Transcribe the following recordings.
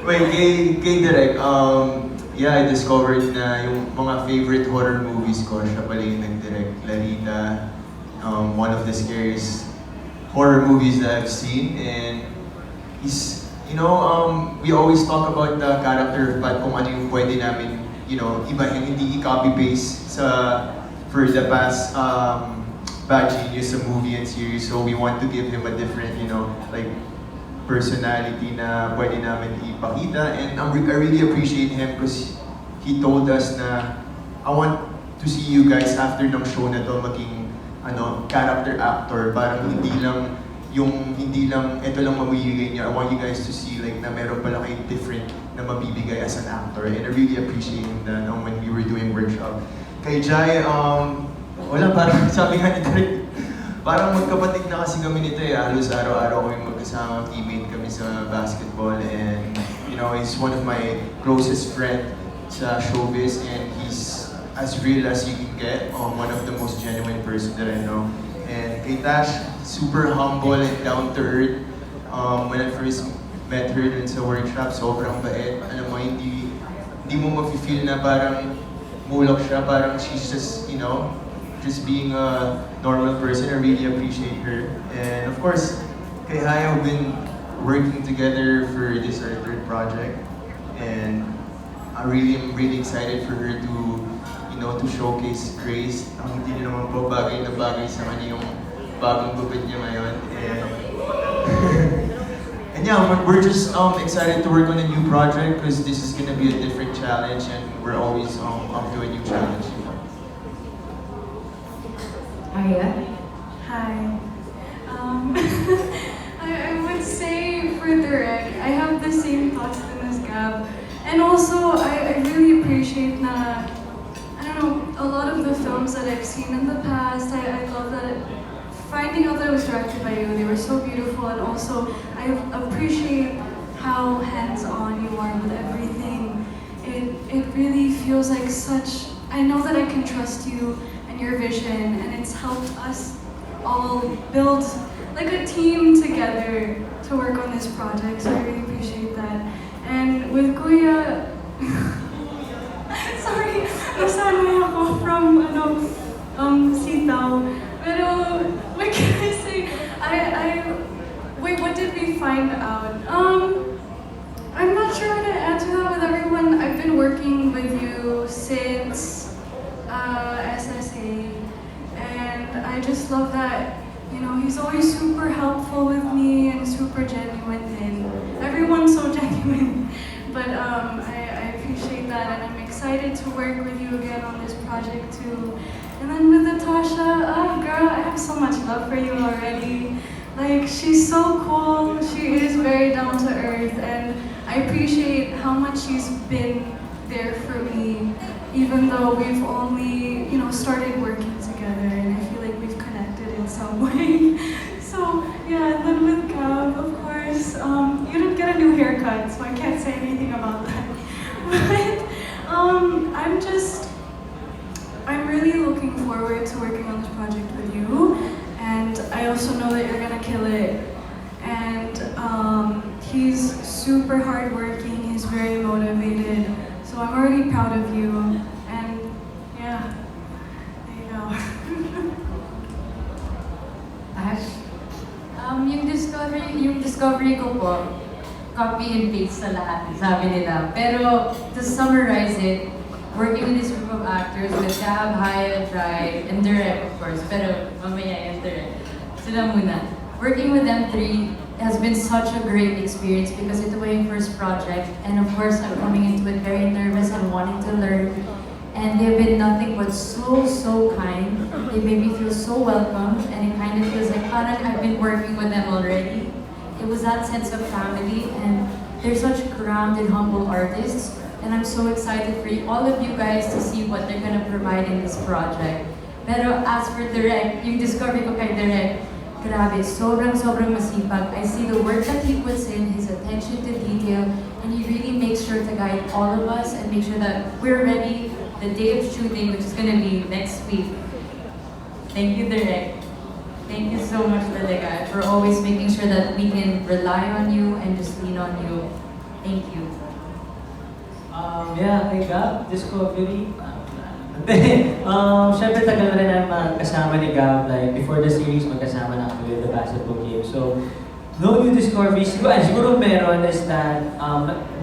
Wait, kay Direk, yeah, I discovered na yung mga favorite horror movies ko, siya pala yung nag-direct. Larita, one of the scariest horror movies that I've seen, and we always talk about the character of Pat, kung ano yung pwede namin, ibahin, hindi i-copy-paste for the past Bad Genius sa movie and series. So we want to give him a different, like, personality na pwede namin ipakita. And I really appreciate him because he told us na I want to see you guys after ng show na to maging character actor. Parang hindi lang ito lang mamibigay niya. I want you guys to see like na meron pala kayong different na mabibigay as an actor. And I really appreciate that when we were doing workshop. Kay Jai, wala, parang sabi nga ni Derek, parang magkapatid na kasi kami nito eh. Halos araw-araw kami magkasama, teammate kami sa basketball, and he's one of my closest friend sa showbiz, and he's as real as you can get. One of the most genuine person that I know. And kay Tash, super humble and down to earth. When I first met her dun sa workshop, sobrang bait. Alam mo, hindi mo mafe-feel na parang mulok siya, parang she's just, just being a normal person. I really appreciate her. And of course, kay Haya, we've been working together for this our third project. And I really am really excited for her to, to showcase Grace. Ang hindi naman po bagay na bagay sa kanya yung bagong gupit niya ngayon. And yeah, we're just excited to work on a new project because this is gonna be a different challenge, and we're always up to a new challenge. Aya? Hi. I would say for Direct, I have the same thoughts as Gab. And also, I really appreciate na, I don't know, a lot of the films that I've seen in the past, I love that finding out that it was directed by you, they were so beautiful, and also I appreciate how hands-on you are with everything. It really feels like such, I know that I can trust you and your vision, and it's helped us all build like a team together to work on this project, so I really appreciate that. And with Kuya, sorry, nasanay ako from Sitaw. Pero, what can I say? Wait, what did we find out? I'm not sure how to answer that with everyone. I've been working with you since SSA, and I just love that, he's always super helpful with me and super genuine, and everyone's so genuine. But I appreciate that, and I'm excited to work with you again on this project too. And then with Natasha, girl, I have so much love for you already. Like, she's so cool, she is very down to earth, and I appreciate how much she's been there for me, even though we've only, started working together, and I feel like we've connected in some way. So, yeah, and then with Gab, of course, you didn't get a new haircut, so I can't say anything about that. But, I'm really looking forward to working on this project with you, and I also know that you're gonna kill it. And he's super hardworking, he's very motivated, so I'm already proud of you. And yeah, there you go. Ash? Yung discovery ko po, copy and paste sa lahat, sabi nila. Pero, to summarize it, working with this group of actors with Gab, Haya, Dry, and Direk, of course. Pero, mamaya yung Direk. Sila muna. Working with them three has been such a great experience because ito was yung first project. And of course, I'm coming into it very nervous and wanting to learn. And they've been nothing but so kind. They made me feel so welcome, and it kind of feels like parang I've been working with them already. It was that sense of family, and they're such grounded, humble artists. And I'm so excited for all of you guys to see what they're gonna provide in this project. Pero as for Direk, yung discovery ko kay Direk, grabe, sobrang masipag. I see the work that he puts in, his attention to detail, and he really makes sure to guide all of us and make sure that we're ready the day of shooting, which is gonna be next week. Thank you, Direk. Thank you so much, talaga, for always making sure that we can rely on you and just lean on you. Thank you. Yeah, kay Gab, Discovery. Syempre tagal na rin na magkasama ni Gab. Like, before the series, magkasama na kami with the basketball game. So, no new discoveries. Siguro meron is that,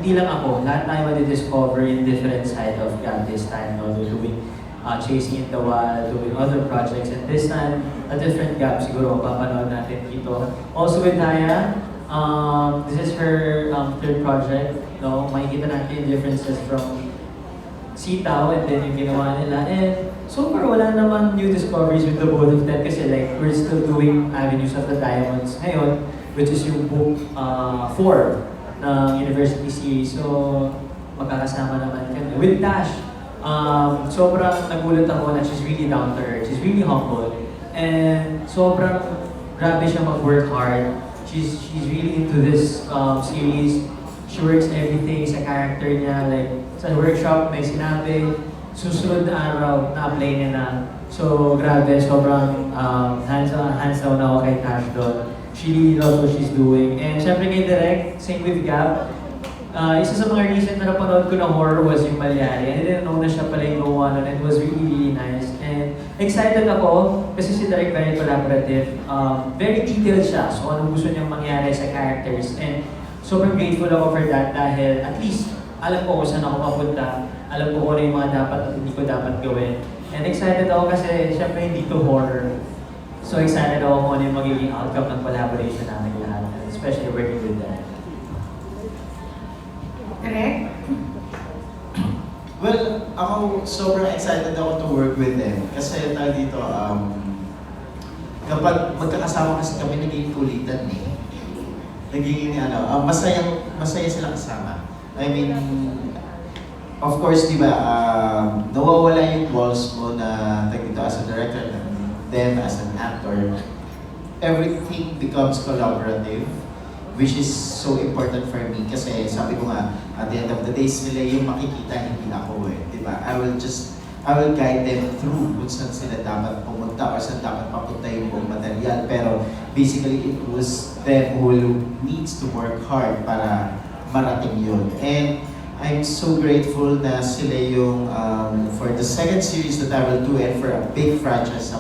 hindi lang ako, lahat tayo madi-discover in different side of Gab this time. No? Doing Chasing in the Wild, doing other projects. And this time, a different Gab siguro mapapanood natin dito. Also with Naya, this is her third project. No? Makikita natin yung differences from Sitaw and then yung ginawa nila. And so far, wala naman new discoveries with the both of them kasi like, we're still doing Avenues of the Diamonds ngayon, which is yung book 4 ng University series. So, magkakasama naman kami. With Dash, sobrang nagulat ako na she's really down to earth. She's really humble. And sobrang grabe siya mag-work hard. She's really into this series. She works everything sa character niya. Like, sa workshop, may sinabi, susunod na araw, na-apply niya na. So, grabe, sobrang hands down ako kay Tash doon. She really loves what she's doing. And syempre kay Direk, same with Gab. Isa sa mga recent na napanood ko na horror was yung Malyari. I didn't know na siya pala yung gumawa nun. It was really, really nice. And excited ako kasi si Direk very collaborative. Very detailed siya. So, anong gusto niyang mangyari sa characters. And sobrang grateful ako for that dahil at least alam ko kung saan ako mapunta. Alam ko kung ano yung mga dapat at hindi ko dapat gawin. And excited ako kasi syempre hindi to horror. So excited ako kung ano yung magiging outcome ng collaboration namin lahat. Especially working with them. Correct? Well, ako sobrang excited ako to work with them. Kasi tayo dito, kapag magkakasama kasi kami, naging kulitan eh. Nagiging masaya sila kasama. I mean, of course, di ba, nawawala yung walls mo na dito as a director, them as an actor. Everything becomes collaborative, which is so important for me. Kasi sabi ko nga, at the end of the day, sila yung makikita, hindi ako eh. Di ba? I will guide them through kung saan sila dapat pumunta or saan dapat papunta yung buong material. Pero basically, it was them who needs to work hard para marating yun. And I'm so grateful na sila yung for the second series that I will do and for a big franchise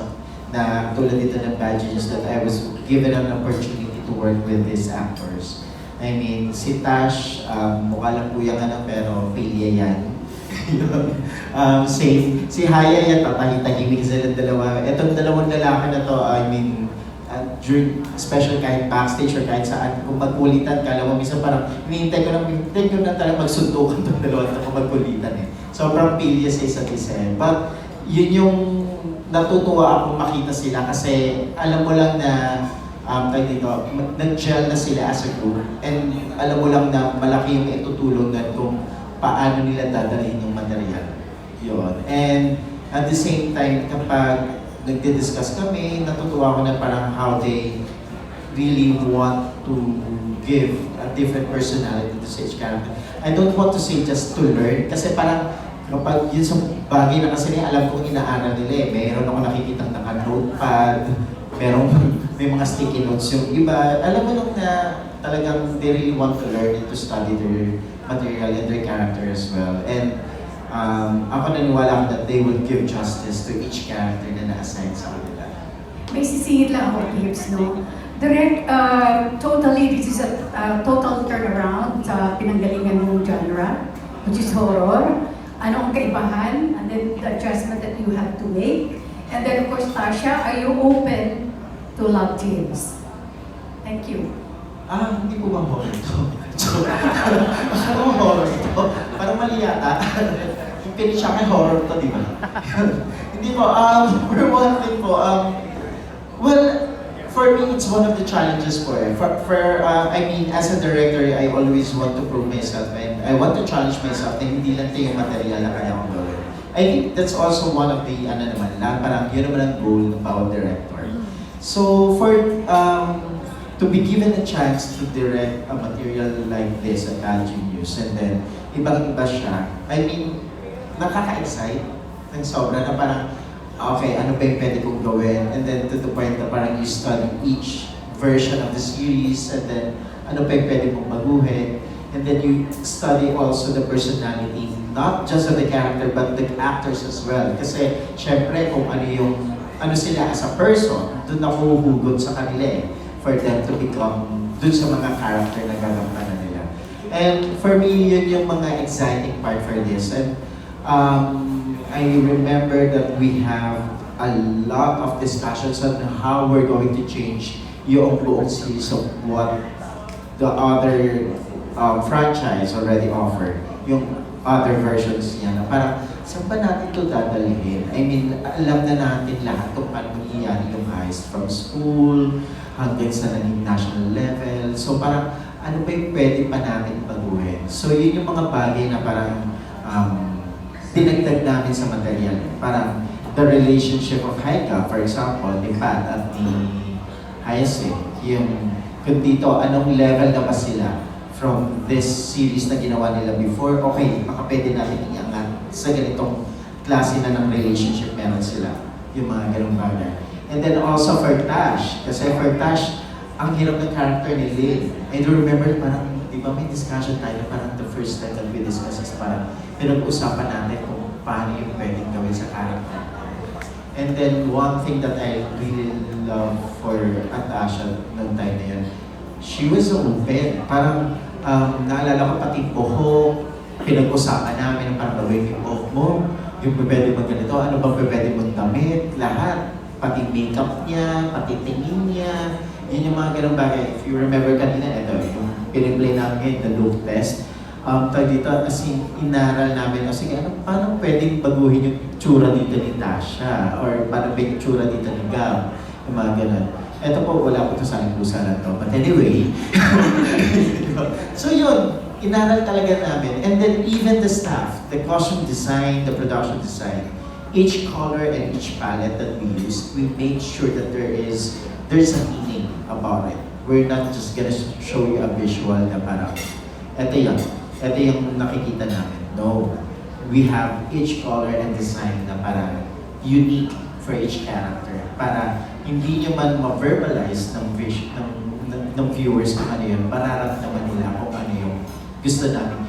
na tulad dito ng Badges that I was given an opportunity to work with these actors. I mean, si Tash, mukha lang kuya ka na pero pilya yan. Same. Si Haya yan, tatahitahimik silang dalawa. Etong dalawang lalaki na to, I mean, during, special kahit backstage or kahit saan, kung magkulitan, kala mo minsan parang, hinihintay ko na talagang magsuntukan itong dalawa ito kung magkulitan eh. Sobrang pilya sa isa't isa eh. But, yun yung natutuwa akong makita sila kasi alam mo lang na nag-gel na sila as a group and alam mo lang na malaki yung itutulong na kung paano nila dadalhin yung material. Yun. And at the same time, kapag nagdi-discuss kami, natutuwa ko na parang how they really want to give a different personality to each character. I don't want to say just to learn, kasi parang kapag yun sa bagay na kasi alam kong inaaral nila eh. Mayroon ako nakikitang naka-notepad, may mga sticky notes yung iba. Alam mo lang na talagang they really want to learn and to study their material and their character as well. And ako naniniwala ako that they will give justice to each character na na-assign sa kanila. May sisingit lang ako, Gibbs, no? Direct, totally, this is a total turnaround sa pinanggalingan mong genre, which is horror. Ano ang kaibahan, and then the adjustment that you have to make. And then, of course, Tasha, are you open to love teams? Thank you. Hindi po ba horror ito? Ano horror ito? Parang mali yata. Yung pinisya horror to, di ba? Hindi po, for one thing po, well, for me, it's one of the challenges po eh. I mean, as a director, I always want to prove myself and I want to challenge myself na hindi lang ito yung material na kaya kong gawin. I think that's also one of the, parang yun naman ang goal ng bawat director. So, to be given a chance to direct a material like this at Genius and then ibang-iba siya, I mean, nakaka-excite ng sobra na parang okay, ano ba yung pwede kong gawin? And then to the point na parang you study each version of the series, and then ano pa yung pwede mong baguhin. And then you study also the personality, not just of the character, but the actors as well. Kasi, syempre, kung ano sila as a person, doon ako huhugot sa kanila eh, for them to become doon sa mga character na gagampanan nila. And for me, yun yung mga exciting part for this. And I remember that we have a lot of discussions on how we're going to change yung buong series of what the other franchise already offered. Yung other versions niya na parang saan ba natin ito dadalhin? I mean, alam na natin lahat kung paano mangyayari yung heist from school hanggang sa naging national level. So parang ano ba yung pwede pa natin baguhin? So yun yung mga bagay na parang dinagdag namin sa material. Parang the relationship of Haika, for example, ni Pat at ni Hyacinth, yung kung dito, anong level na ba sila from this series na ginawa nila before, okay, baka pwede natin iangat sa ganitong klase na ng relationship meron sila. Yung mga ganong bagay. And then also for Tash, kasi for Tash, ang hirap ng character ni Lynn. I do remember parang, di ba may discussion tayo, parang the first time that we discuss is parang pinag-usapan natin kung paano yung pwedeng gawin sa character. And then one thing that I really love for Natasha noong time na yun, she was open. Parang naalala ko pati buhok, pinag-usapan namin ng parang gawin yung buhok mo, yung pwede mo ganito, ano bang pwede mong damit, lahat. Pati makeup niya, pati tingin niya, yun yung mga ganong bagay. If you remember kanina, ito, yung piniplay namin, the look test. Tag dito, as in, inaral namin, sige, paano pwedeng baguhin yung tsura dito ni Tasha? Or paano ba yung tsura dito ni Gab? Yung mga ganon. Ito po, wala ko ito sa aling pusa na to. But anyway, so yun, inaral talaga namin. And then even the staff, the costume design, the production design, each color and each palette that we use, we made sure that there's a meaning about it. We're not just gonna show you a visual na parang, ito yung nakikita namin. No. We have each color and design na parang unique for each character. Para hindi nyo man ma-verbalize ng viewers kung ano yun, mararamdaman nila kung ano yung gusto namin